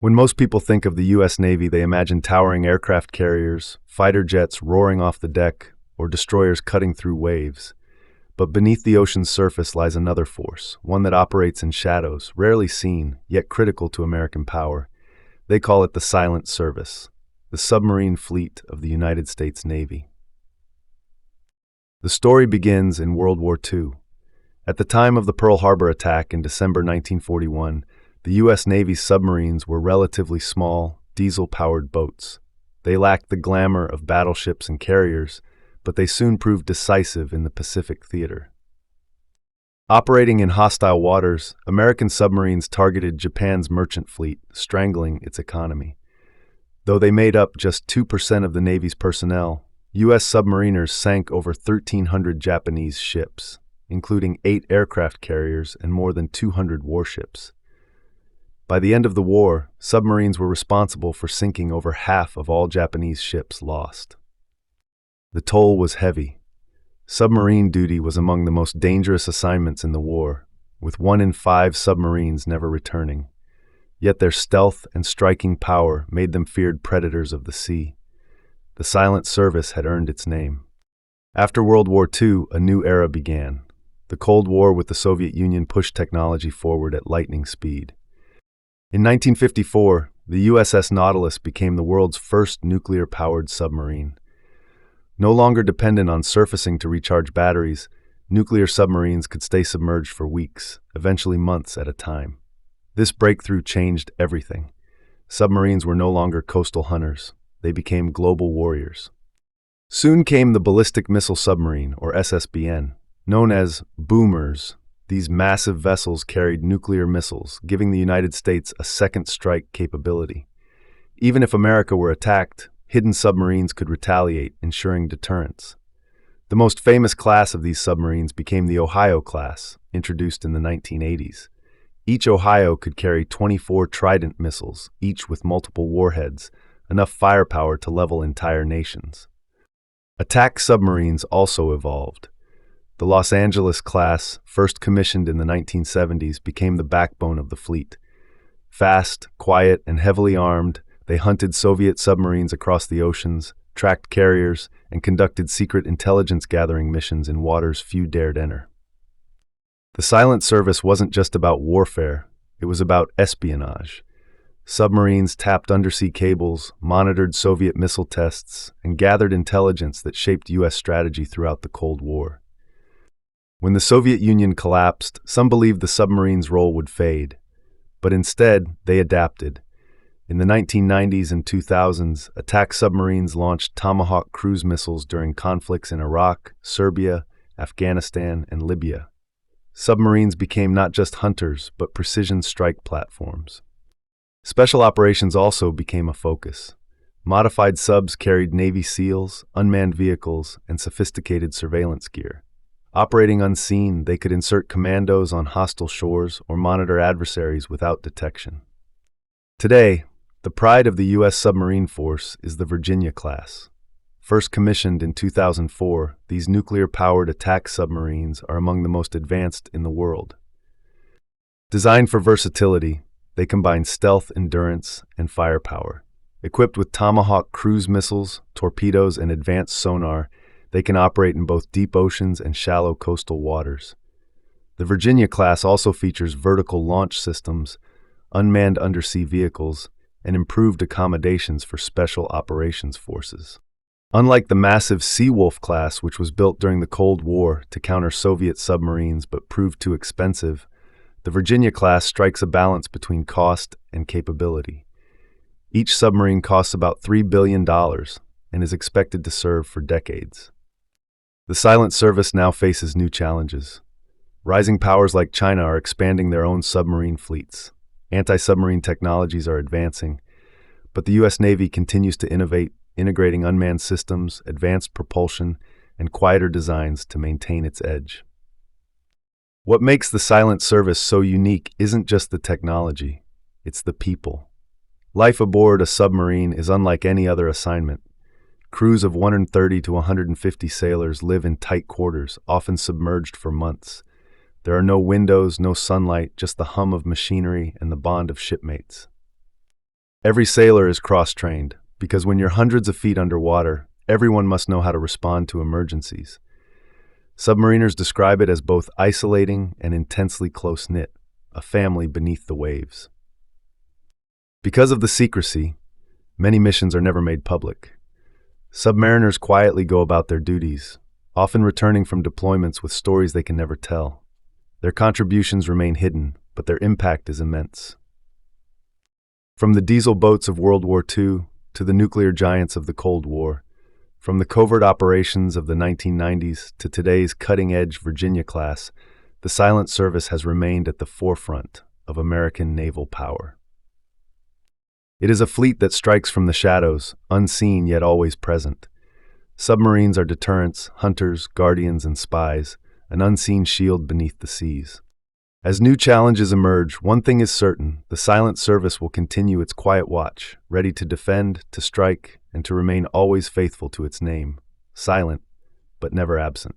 When most people think of the U.S. Navy, they imagine towering aircraft carriers, fighter jets roaring off the deck, or destroyers cutting through waves. But beneath the ocean's surface lies another force, one that operates in shadows, rarely seen, yet critical to American power. They call it the silent service, the submarine fleet of the United States Navy. The story begins in World War II. At the time of the Pearl Harbor attack in December 1941, the U.S. Navy's submarines were relatively small, diesel-powered boats. They lacked the glamour of battleships and carriers, but they soon proved decisive in the Pacific theater. Operating in hostile waters, American submarines targeted Japan's merchant fleet, strangling its economy. Though they made up just 2% of the Navy's personnel, U.S. submariners sank over 1,300 Japanese ships, including 8 aircraft carriers and more than 200 warships. By the end of the war, submarines were responsible for sinking over half of all Japanese ships lost. The toll was heavy. Submarine duty was among the most dangerous assignments in the war, with 1 in 5 submarines never returning. Yet their stealth and striking power made them feared predators of the sea. The silent service had earned its name. After World War II, a new era began. The Cold War with the Soviet Union pushed technology forward at lightning speed. In 1954, the USS Nautilus became the world's first nuclear-powered submarine. No longer dependent on surfacing to recharge batteries, nuclear submarines could stay submerged for weeks, eventually months at a time. This breakthrough changed everything. Submarines were no longer coastal hunters. They became global warriors. Soon came the ballistic missile submarine, or SSBN, known as boomers. These massive vessels carried nuclear missiles, giving the United States a second strike capability. Even if America were attacked, hidden submarines could retaliate, ensuring deterrence. The most famous class of these submarines became the Ohio class, introduced in the 1980s. Each Ohio could carry 24 Trident missiles, each with multiple warheads, enough firepower to level entire nations. Attack submarines also evolved. The Los Angeles class, first commissioned in the 1970s, became the backbone of the fleet. Fast, quiet, and heavily armed, they hunted Soviet submarines across the oceans, tracked carriers, and conducted secret intelligence-gathering missions in waters few dared enter. The silent service wasn't just about warfare, it was about espionage. Submarines tapped undersea cables, monitored Soviet missile tests, and gathered intelligence that shaped U.S. strategy throughout the Cold War. When the Soviet Union collapsed, some believed the submarine's role would fade, but instead, they adapted. In the 1990s and 2000s, attack submarines launched Tomahawk cruise missiles during conflicts in Iraq, Serbia, Afghanistan, and Libya. Submarines became not just hunters, but precision strike platforms. Special operations also became a focus. Modified subs carried Navy SEALs, unmanned vehicles, and sophisticated surveillance gear. Operating unseen, they could insert commandos on hostile shores or monitor adversaries without detection. Today, the pride of the U.S. submarine force is the Virginia class. First commissioned in 2004, these nuclear-powered attack submarines are among the most advanced in the world. Designed for versatility, they combine stealth, endurance, and firepower. Equipped with Tomahawk cruise missiles, torpedoes, and advanced sonar, they can operate in both deep oceans and shallow coastal waters. The Virginia class also features vertical launch systems, unmanned undersea vehicles, and improved accommodations for special operations forces. Unlike the massive Seawolf class, which was built during the Cold War to counter Soviet submarines but proved too expensive, the Virginia class strikes a balance between cost and capability. Each submarine costs about $3 billion and is expected to serve for decades. The silent service now faces new challenges. Rising powers like China are expanding their own submarine fleets. Anti-submarine technologies are advancing, but the U.S. Navy continues to innovate, integrating unmanned systems, advanced propulsion, and quieter designs to maintain its edge. What makes the silent service so unique isn't just the technology, it's the people. Life aboard a submarine is unlike any other assignment. Crews of 130 to 150 sailors live in tight quarters, often submerged for months. There are no windows, no sunlight, just the hum of machinery and the bond of shipmates. Every sailor is cross-trained, because when you're hundreds of feet underwater, everyone must know how to respond to emergencies. Submariners describe it as both isolating and intensely close-knit, a family beneath the waves. Because of the secrecy, many missions are never made public. Submariners quietly go about their duties, often returning from deployments with stories they can never tell. Their contributions remain hidden, but their impact is immense. From the diesel boats of World War II to the nuclear giants of the Cold War, from the covert operations of the 1990s to today's cutting-edge Virginia class, the silent service has remained at the forefront of American naval power. It is a fleet that strikes from the shadows, unseen yet always present. Submarines are deterrents, hunters, guardians, and spies, an unseen shield beneath the seas. As new challenges emerge, one thing is certain: the silent service will continue its quiet watch, ready to defend, to strike, and to remain always faithful to its name, silent but never absent.